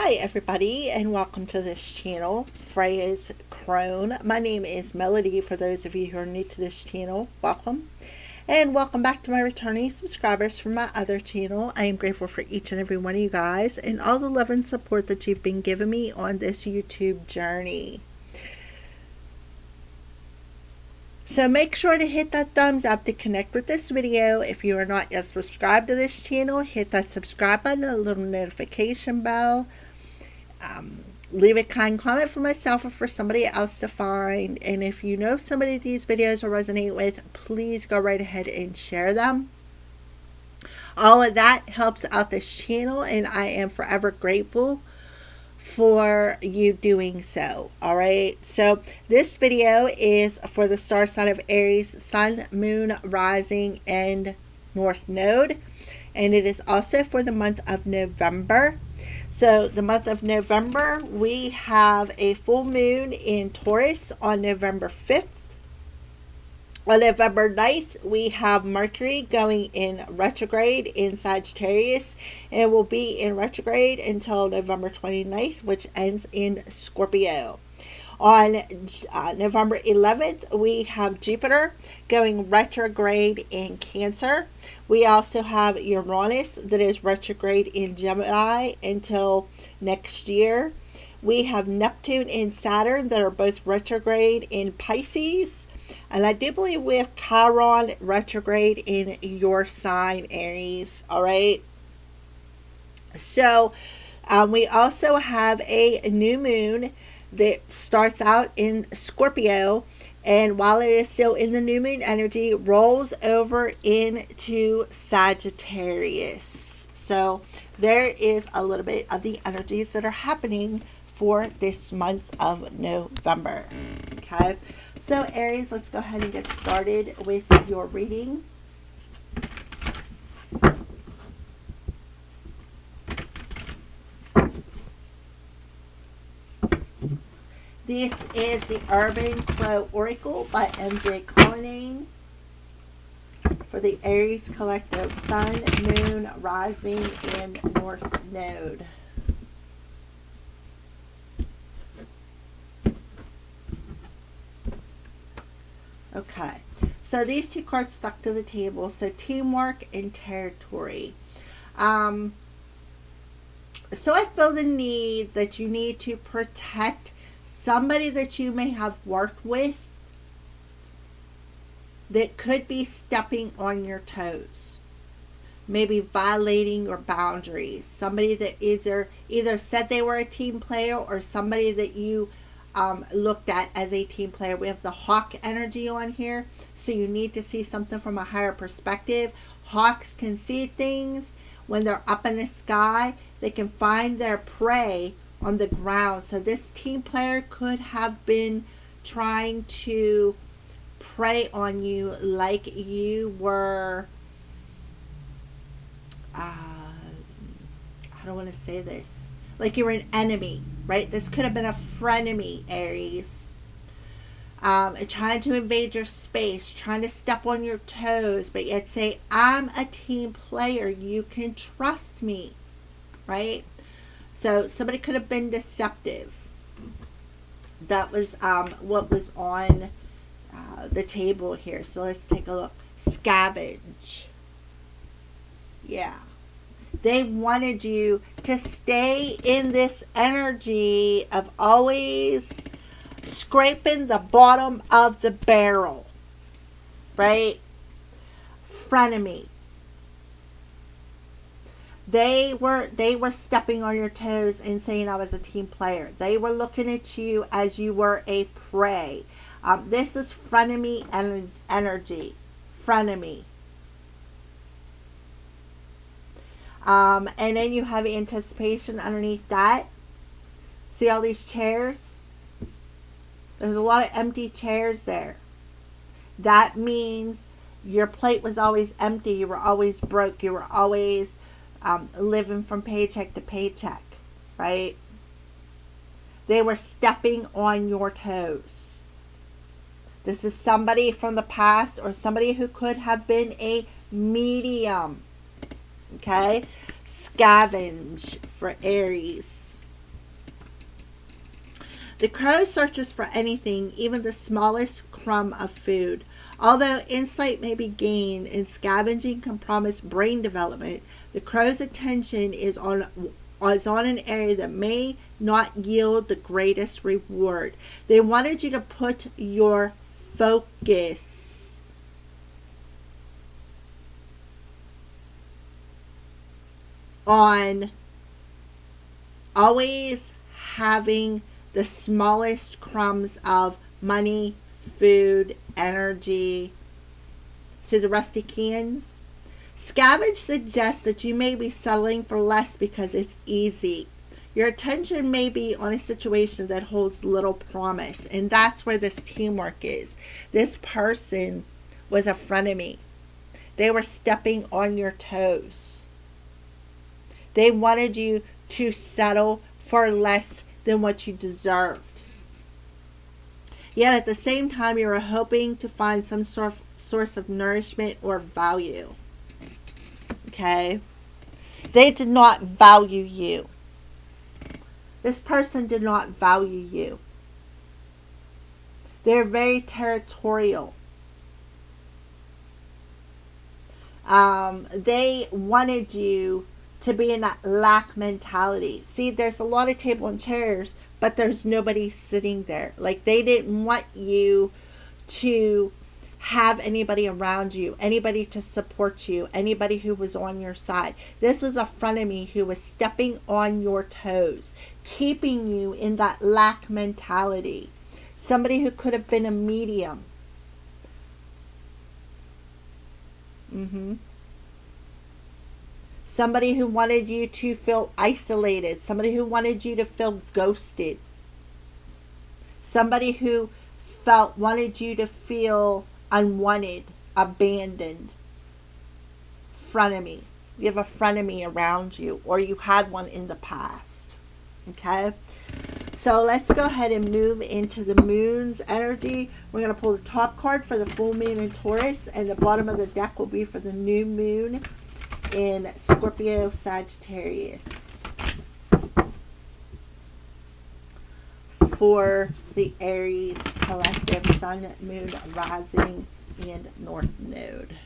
Hi everybody and welcome to this channel, Freya's Crone. My name is Melody. For those of you who are new to this channel, welcome. And welcome back to my returning subscribers from my other channel. I am grateful for each and every one of you guys and all the love and support that you've been giving me on this YouTube journey. So make sure to hit that thumbs up to connect with this video. If you are not yet subscribed to this channel, hit that subscribe button and a little notification bell. Leave a kind comment for myself or for somebody else to find. And if you know somebody these videos will resonate with, please go right ahead and share them. All of that helps out this channel and I am forever grateful for you doing so. Alright, so this video is for the star sign of Aries, Sun, Moon, Rising, and North Node. And it is also for the month of November. So the month of November, we have a full moon in Taurus on November 5th. On November 9th, we have Mercury going in retrograde in Sagittarius. And it will be in retrograde until November 29th, which ends in Scorpio. On November 11th, we have Jupiter going retrograde in Cancer. We also have Uranus that is retrograde in Gemini until next year. We have Neptune and Saturn that are both retrograde in Pisces. And I do believe we have Chiron retrograde in your sign, Aries. All right. So we also have a new moon that starts out in Scorpio, and while it is still in the new moon energy, rolls over into Sagittarius. So there is a little bit of the energies that are happening for this month of November. Okay, so Aries, let's go ahead and get started with your reading. This is the Urban Crow Oracle by MJ Cullinane for the Aries Collective, Sun, Moon, Rising, and North Node. Okay, so these two cards stuck to the table. So teamwork and territory. So I feel the need that you need to protect somebody that you may have worked with that could be stepping on your toes, maybe violating your boundaries. Somebody that either said they were a team player or somebody that you looked at as a team player. We have the hawk energy on here, so you need to see something from a higher perspective. Hawks can see things when they're up in the sky. They can find their prey on the ground. So this team player could have been trying to prey on you like you were I don't want to say this, like you were an enemy, right? This could have been a frenemy, Aries. Trying to invade your space, trying to step on your toes, but yet say, I'm a team player, you can trust me, right? So somebody could have been deceptive. That was what was on the table here. So let's take a look. Scavenge. Yeah. They wanted you to stay in this energy of always scraping the bottom of the barrel. Right? Frenemy. They were stepping on your toes and saying I was a team player. They were looking at you as you were a prey. This is frenemy energy. Frenemy. And then you have anticipation underneath that. See all these chairs? There's a lot of empty chairs there. That means your plate was always empty. You were always broke. You were always living from paycheck to paycheck, right? They were stepping on your toes. This is somebody from the past or somebody who could have been a medium. Okay? Scavenge for Aries. The crow searches for anything, even the smallest crumb of food. Although insight may be gained and scavenging can promise brain development, the crow's attention is on an area that may not yield the greatest reward. They wanted you to put your focus on always having the smallest crumbs of money, food, energy. See the rusty cans? Scavenge suggests that you may be settling for less because it's easy. Your attention may be on a situation that holds little promise, and that's where this teamwork is. This person was a frenemy. They were stepping on your toes. They wanted you to settle for less than what you deserved. Yet at the same time, you were hoping to find some source of nourishment or value. Okay? They did not value you. This person did not value you. They're very territorial. They wanted you to be in that lack mentality. See, there's a lot of table and chairs, but there's nobody sitting there. Like, they didn't want you to have anybody around you, anybody to support you, anybody who was on your side. This was a frenemy who was stepping on your toes, keeping you in that lack mentality. Somebody who could have been a medium. Somebody who wanted you to feel isolated. Somebody who wanted you to feel ghosted. Somebody who wanted you to feel unwanted, abandoned. Frenemy. You have a frenemy around you, or you had one in the past. Okay? So let's go ahead and move into the moon's energy. We're going to pull the top card for the full moon in Taurus, and the bottom of the deck will be for the new moon in Scorpio, Sagittarius. For the Aries collective, sun, moon, rising, and north node.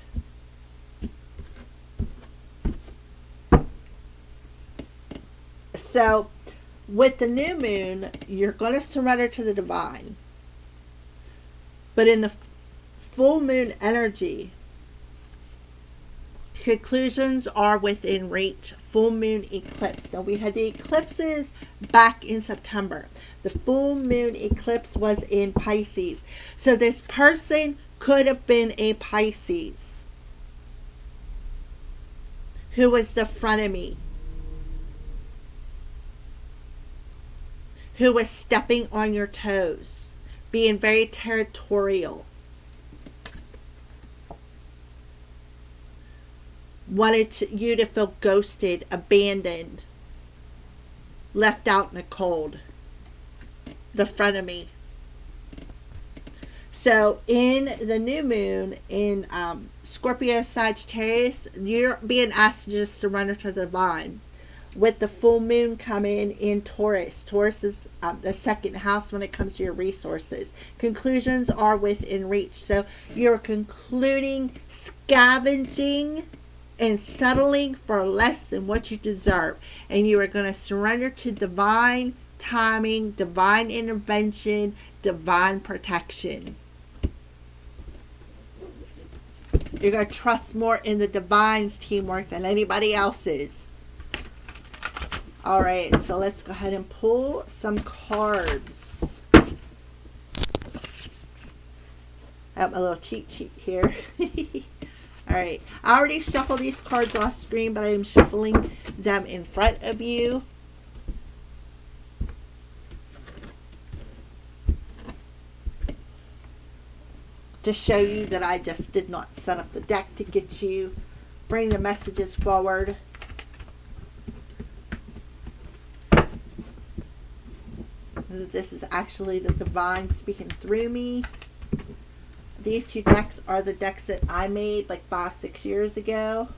So, with the new moon, you're going to surrender to the divine. But in the full moon energy, conclusions are within reach. Full moon eclipse. Now, we had the eclipses back in September. The full moon eclipse was in Pisces. So this person could have been a Pisces who was the frenemy, who was stepping on your toes, being very territorial. Wanted you to feel ghosted, abandoned, left out in the cold. The frenemy. So in the new moon in Scorpio, Sagittarius, you're being asked to just surrender to the divine. With the full moon coming in Taurus. Taurus is the second house when it comes to your resources. Conclusions are within reach. So you're concluding, scavenging, and settling for less than what you deserve. And you are going to surrender to divine timing, divine intervention, divine protection. You're going to trust more in the divine's teamwork than anybody else's. Alright, so let's go ahead and pull some cards. I have my little cheat sheet here. Alright, I already shuffled these cards off screen, but I am shuffling them in front of you. To show you that I just did not set up the deck to get you, bring the messages forward. This is actually the divine speaking through me. These two decks are the decks that I made like 5-6 years ago.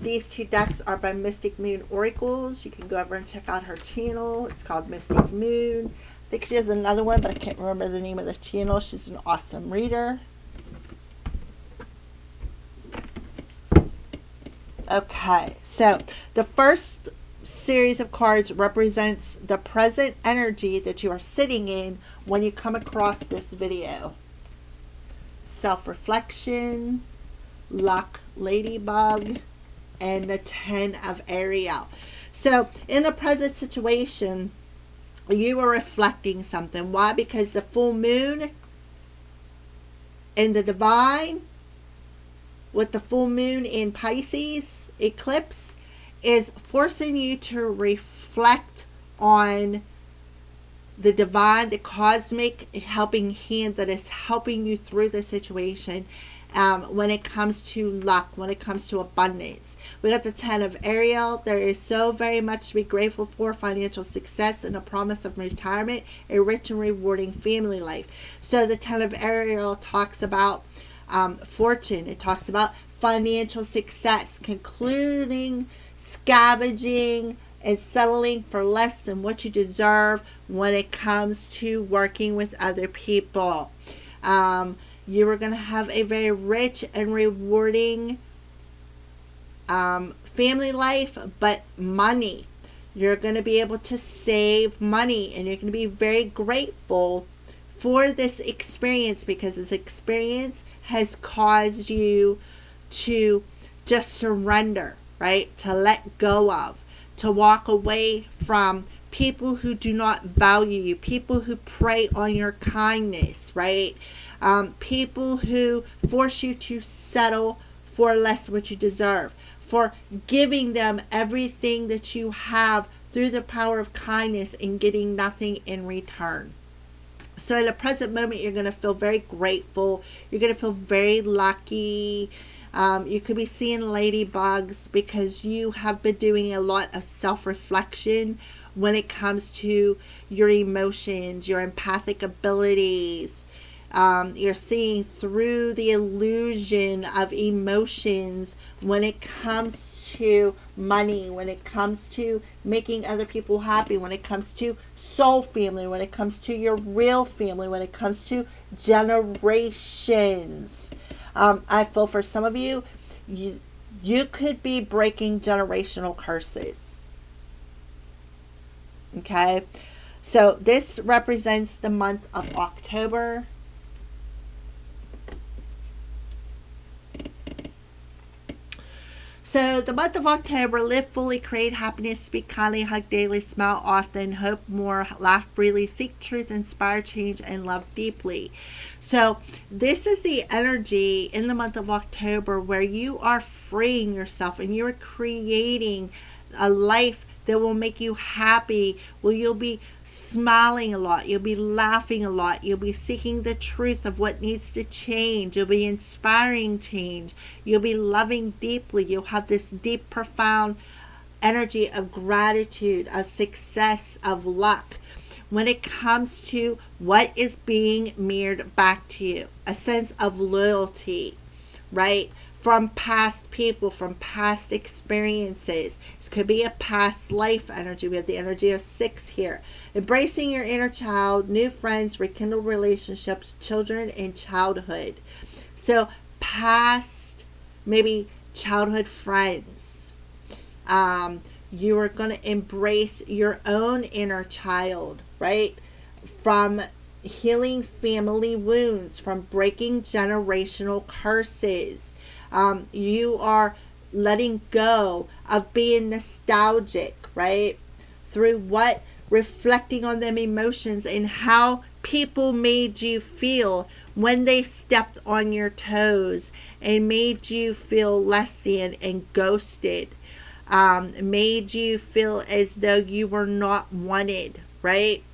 These two decks are by Mystic Moon Oracles. You can go over and check out her channel. It's called Mystic Moon. I think she has another one, but I can't remember the name of the channel. She's an awesome reader. Okay, so the first series of cards represents the present energy that you are sitting in when you come across this video. Self-reflection, luck, ladybug, and the 10 of Ariel. So in a present situation, you are reflecting something. Why? Because the full moon in the divine with the full moon in Pisces eclipse is forcing you to reflect on the divine, the cosmic helping hand that is helping you through the situation. When it comes to luck, when it comes to abundance. We got the 10 of Ariel. There is so very much to be grateful for: financial success and a promise of retirement, a rich and rewarding family life. So the 10 of Ariel talks about fortune. It talks about financial success, concluding scavenging and settling for less than what you deserve when it comes to working with other people. You are going to have a very rich and rewarding family life, but money. You're going to be able to save money, and you're going to be very grateful for this experience, because this experience has caused you to just surrender, right? To let go of, to walk away from people who do not value you, people who prey on your kindness, right? People who force you to settle for less what you deserve, for giving them everything that you have through the power of kindness and getting nothing in return. So in the present moment, you're going to feel very grateful. You're going to feel very lucky. You could be seeing ladybugs because you have been doing a lot of self-reflection when it comes to your emotions, your empathic abilities. You're seeing through the illusion of emotions when it comes to money, when it comes to making other people happy, when it comes to soul family, when it comes to your real family, when it comes to generations. I feel for some of you, you could be breaking generational curses. Okay? So this represents the month of October. So the month of October: live fully, create happiness, speak kindly, hug daily, smile often, hope more, laugh freely, seek truth, inspire change, and love deeply. So this is the energy in the month of October where you are freeing yourself and you're creating a life that will make you happy, where you'll be smiling a lot, you'll be laughing a lot, you'll be seeking the truth of what needs to change, you'll be inspiring change, you'll be loving deeply, you'll have this deep, profound energy of gratitude, of success, of luck. When it comes to what is being mirrored back to you, a sense of loyalty, right? From past people, from past experiences. This could be a past life energy. We have the energy of 6 here. Embracing your inner child, new friends, rekindle relationships, children, and childhood. So past, maybe childhood friends. You are going to embrace your own inner child, right? From healing family wounds, from breaking generational curses. You are letting go of being nostalgic, right? Through what? Reflecting on them emotions and how people made you feel when they stepped on your toes and made you feel less than and ghosted. Made you feel as though you were not wanted, right?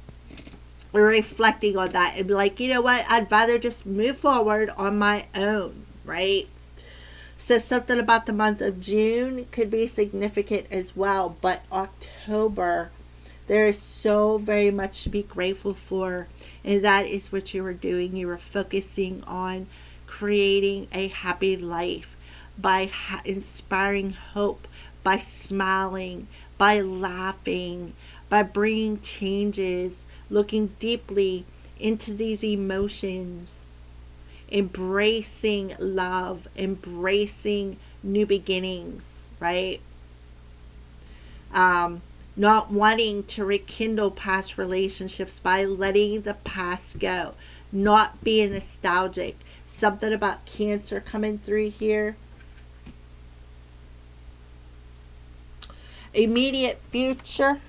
We're reflecting on that and be like, you know what? I'd rather just move forward on my own, right? So something about the month of June could be significant as well. But October, there is so very much to be grateful for. And that is what you are doing. You are focusing on creating a happy life. by inspiring hope, by smiling, by laughing, by bringing changes, looking deeply into these emotions, embracing love, embracing new beginnings, right? Um, Not wanting to rekindle past relationships by letting the past go, not being nostalgic. Something about Cancer coming through here. Immediate future.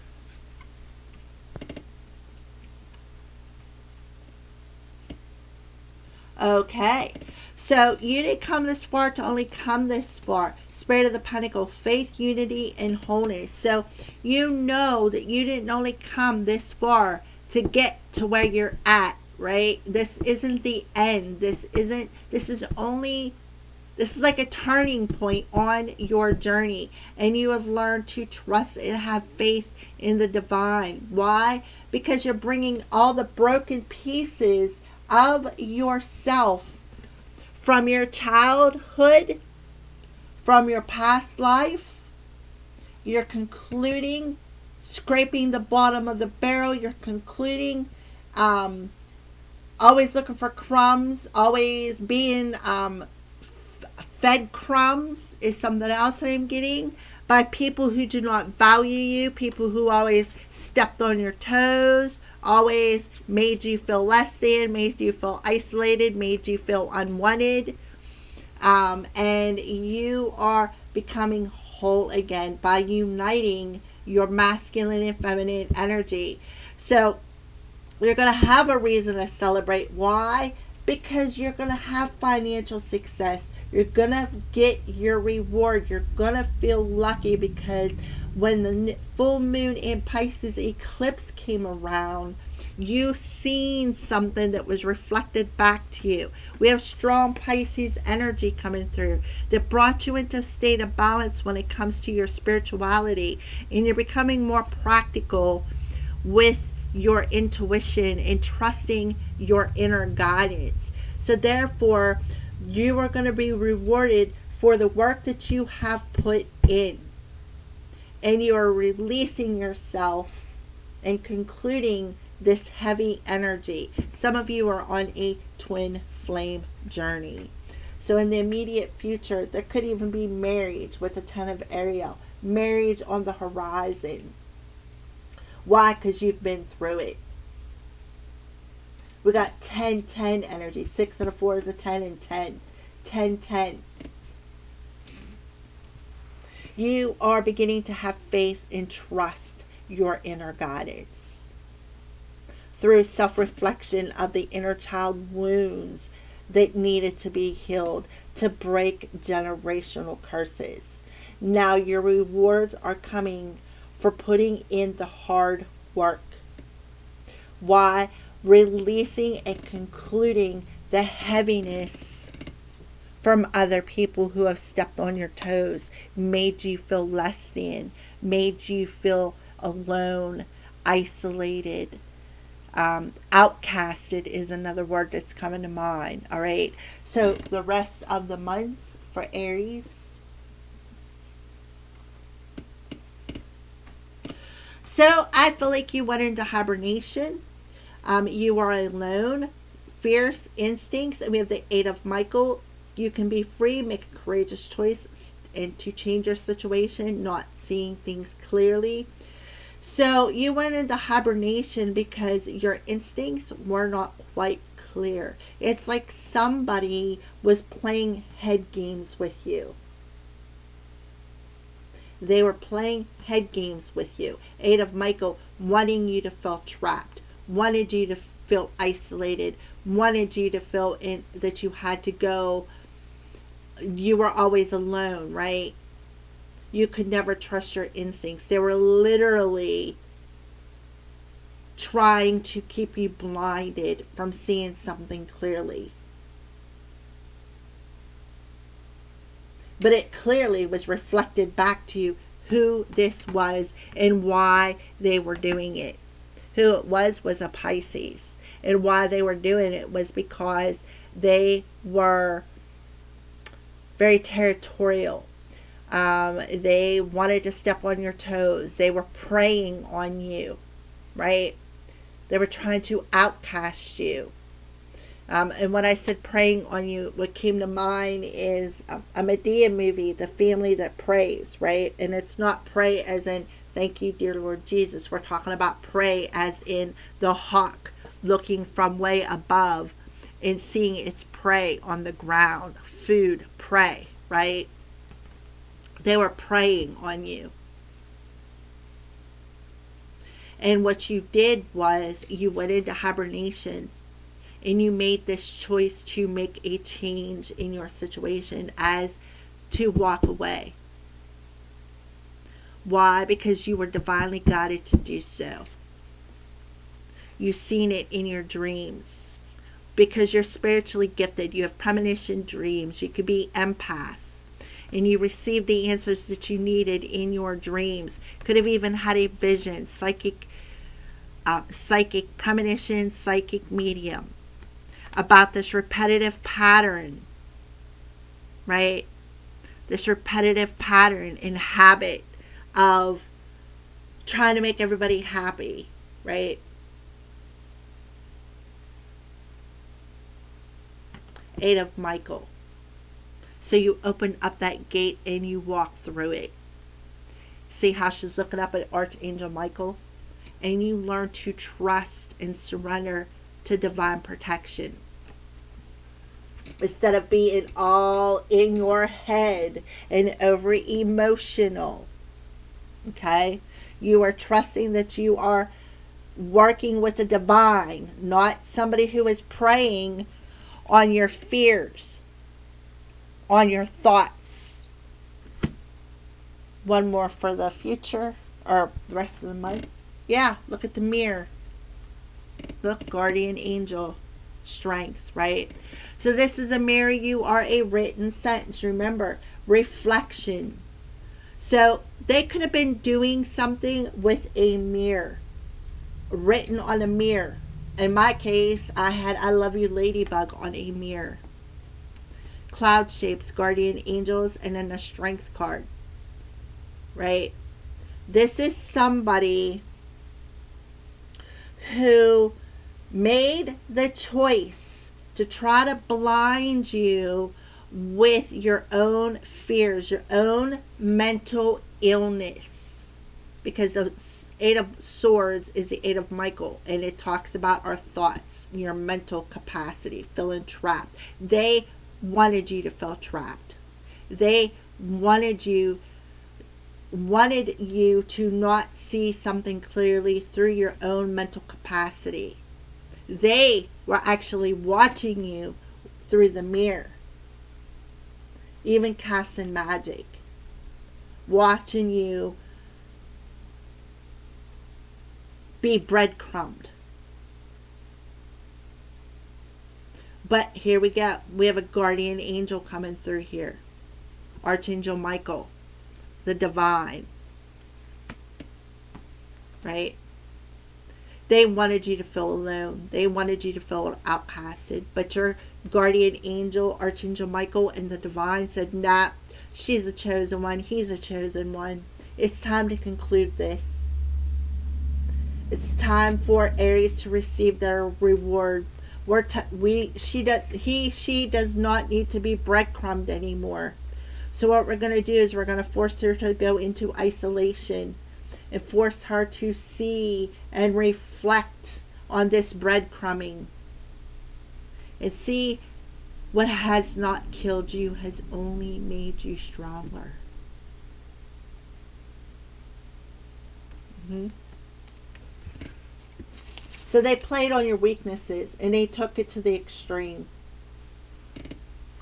Okay. So you didn't come this far to only come this far. Spirit of the Pentacle, faith, unity, and wholeness. So you know that you didn't only come this far to get to where you're at, right? This isn't the end. This is like a turning point on your journey, and you have learned to trust and have faith in the divine. Why? Because you're bringing all the broken pieces of yourself from your childhood, from your past life. You're concluding, scraping the bottom of the barrel. You're concluding, always looking for crumbs, always being fed crumbs is something else that I'm getting, by people who do not value you, people who always stepped on your toes, always made you feel less than, made you feel isolated, made you feel unwanted. And you are becoming whole again by uniting your masculine and feminine energy. So you're going to have a reason to celebrate. Why? Because you're going to have financial success. You're going to get your reward. You're going to feel lucky because when the full moon in Pisces eclipse came around, you seen something that was reflected back to you. We have strong Pisces energy coming through that brought you into a state of balance when it comes to your spirituality, and you're becoming more practical with your intuition and trusting your inner guidance. So therefore, you are going to be rewarded for the work that you have put in, and you are releasing yourself and concluding this heavy energy. Some of you are on a twin flame journey. So in the immediate future, there could even be marriage with the 10 of Ariel. Marriage on the horizon. Why? Because you've been through it. We got 10-10 energy. 6 and a 4 is a 10 and 10. 10-10. You are beginning to have faith and trust your inner guidance through self-reflection of the inner child wounds that needed to be healed to break generational curses. Now your rewards are coming for putting in the hard work. Why? Releasing and concluding the heaviness from other people who have stepped on your toes, made you feel less than, made you feel alone, isolated. Outcasted is another word that's coming to mind. All right. So the rest of the month for Aries. So I feel like you went into hibernation. You are alone, fierce instincts, and we have the 8 of Michael. You can be free, make a courageous choice, and to change your situation, not seeing things clearly. So you went into hibernation because your instincts were not quite clear. It's like somebody was playing head games with you. They were playing head games with you. 8 of Michael, wanting you to feel trapped, wanted you to feel isolated, wanted you to feel that you had to go. You were always alone, right? You could never trust your instincts. They were literally trying to keep you blinded from seeing something clearly. But it clearly was reflected back to you who this was and why they were doing it. Who it was a Pisces. And why they were doing it was because they were very territorial. They wanted to step on your toes. They were preying on you, right? They were trying to outcast you. And when I said preying on you, what came to mind is a Medea movie, The Family That Prays, right? And it's not pray as in, thank you, dear Lord Jesus. We're talking about prey as in the hawk looking from way above and seeing its prey on the ground. Food, prey, right? They were preying on you. And what you did was you went into hibernation and you made this choice to make a change in your situation as to walk away. Why? Because you were divinely guided to do so. You've seen it in your dreams. Because you're spiritually gifted, you have premonition dreams, you could be empath, and you received the answers that you needed in your dreams. Could have even had a vision, psychic premonition, psychic medium, about this repetitive pattern, right? This repetitive pattern and habit of trying to make everybody happy, right? Eight of Michael. So you open up that gate and you walk through it. See how she's looking up at Archangel Michael? And you learn to trust and surrender to divine protection. Instead of being all in your head and over emotional. Okay? You are trusting that you are working with the divine, not somebody who is preying on your fears, on your thoughts. One more for the future or the rest of the month. Yeah, look at the mirror. Look, guardian angel, strength, right? So this is a mirror. You are a written sentence. Remember, reflection. So they could have been doing something with a mirror, written on a mirror. In my case, I had I love you ladybug on a mirror. Cloud shapes, guardian angels, and then a strength card. Right? This is somebody who made the choice to try to blind you with your own fears, your own mental illness. Because the Eight of Swords is the Eight of Michael, and it talks about our thoughts, your mental capacity, feeling trapped. They wanted you to feel trapped. They wanted you to not see something clearly through your own mental capacity. They were actually watching you through the mirror, even casting magic, watching you be breadcrumbed. But here we go. We have a guardian angel coming through here. Archangel Michael, the divine. Right? They wanted you to feel alone. They wanted you to feel outcasted. But your guardian angel, Archangel Michael, and the divine said, nah, she's a chosen one. He's a chosen one. It's time to conclude this. It's time for Aries to receive their reward. She does not need to be breadcrumbed anymore. So what we're going to do is we're going to force her to go into isolation and force her to see and reflect on this breadcrumbing and see what has not killed you has only made you stronger. Mm-hmm. So they played on your weaknesses and they took it to the extreme.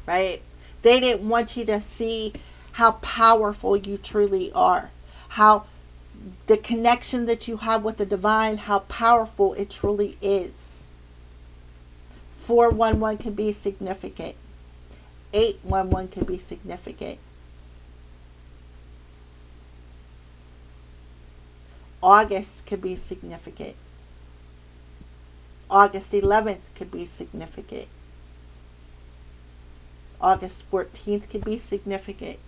Right? They didn't want you to see how powerful you truly are. How the connection that you have with the divine, how powerful it truly is. 411 can be significant. 811 can be significant. August could be significant. August 11th could be significant. August 14th could be significant.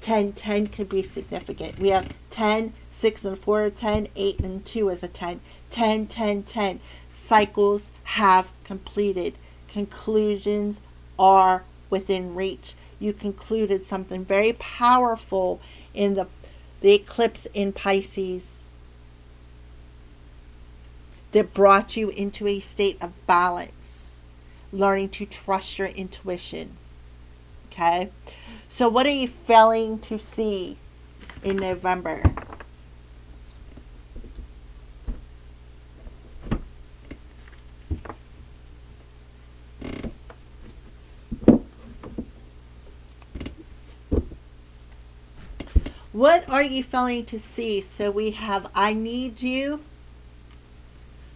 10-10 could be significant. We have 10, 6 and 4 are 10, 8 and 2 is a 10. 10, 10, 10. Cycles have completed. Conclusions are within reach. You concluded something very powerful in the eclipse in Pisces that brought you into a state of balance, learning to trust your intuition. Okay? So what are you failing to see in November? What are you failing to see? So we have I need you,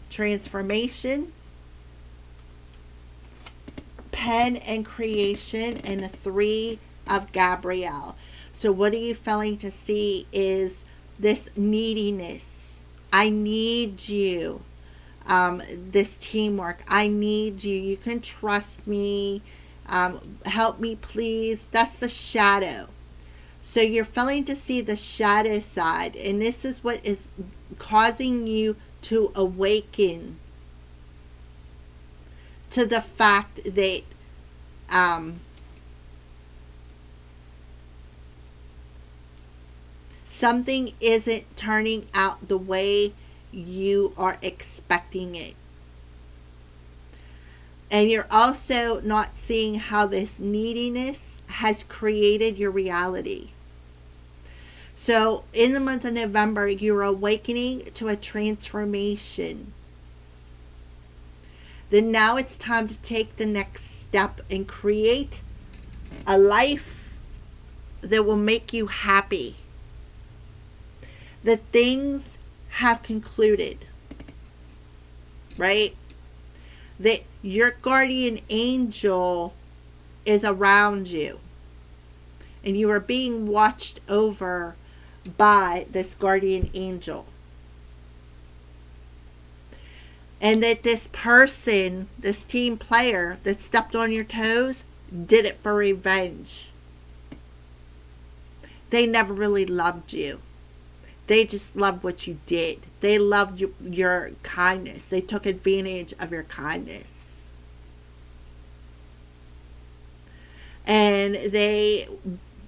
transformation, pen and creation, and the 3 of Gabrielle. So what are you failing to see is this neediness. I need you. This teamwork. I need you. You can trust me. Help me, please. That's the shadow. So you're failing to see the shadow side, and this is what is causing you to awaken to the fact that something isn't turning out the way you are expecting it. And you're also not seeing how this neediness has created your reality. So in the month of November, you're awakening to a transformation. Then now it's time to take the next step and create a life that will make you happy. The things have concluded, right? That your guardian angel is around you, and you are being watched over by this guardian angel. And that this person, this team player that stepped on your toes, did it for revenge. They never really loved you. They just loved what you did. They loved your kindness. They took advantage of your kindness. And they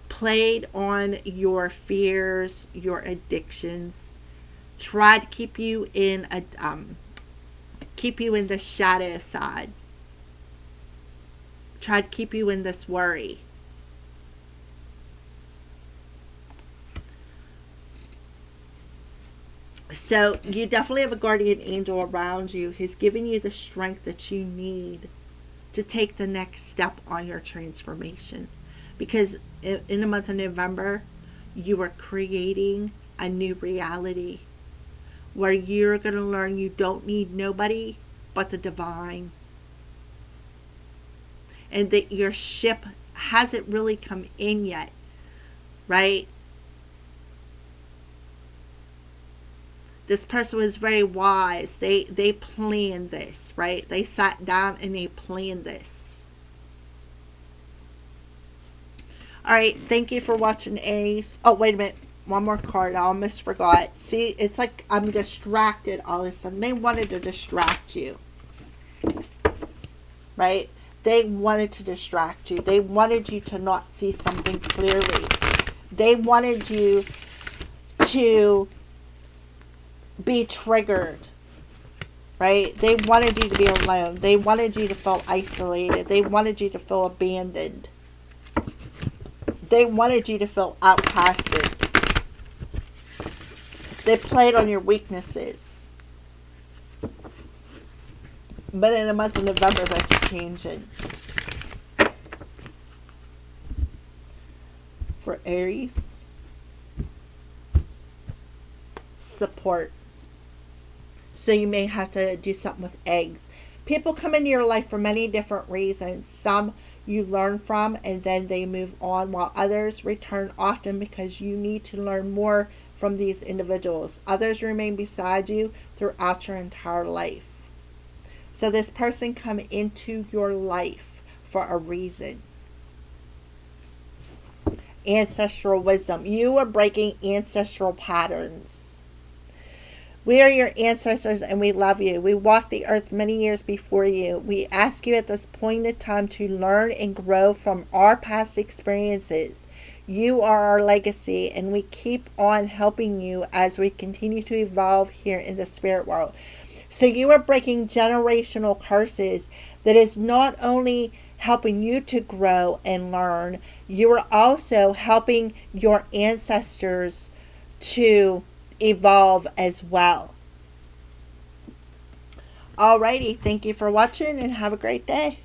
played on your fears, your addictions, tried to keep you in the shadow side. Tried to keep you in this worry. So you definitely have a guardian angel around you who's giving you the strength that you need to take the next step on your transformation. Because in the month of November, you are creating a new reality where you're going to learn you don't need nobody but the divine. And that your ship hasn't really come in yet, right? This person was very wise. They planned this, right? They sat down and they planned this. All right, thank you for watching, Aries. Oh, wait a minute. One more card. I almost forgot. See, it's like I'm distracted all of a sudden. They wanted to distract you, right? They wanted to distract you. They wanted you to not see something clearly. They wanted you to be triggered, right? They wanted you to be alone. They wanted you to feel isolated. They wanted you to feel abandoned. They wanted you to feel outcasted. They played on your weaknesses. But in the month of November, that's changing. For Aries, support. So you may have to do something with eggs. People come into your life for many different reasons. Some you learn from and then they move on, while others return often because you need to learn more from these individuals. Others remain beside you throughout your entire life. So this person come into your life for a reason. Ancestral wisdom. You are breaking ancestral patterns. We are your ancestors and we love you. We walked the earth many years before you. We ask you at this point in time to learn and grow from our past experiences. You are our legacy, and we keep on helping you as we continue to evolve here in the spirit world. So you are breaking generational curses that is not only helping you to grow and learn, you are also helping your ancestors to evolve as well. Alrighty, thank you for watching and have a great day.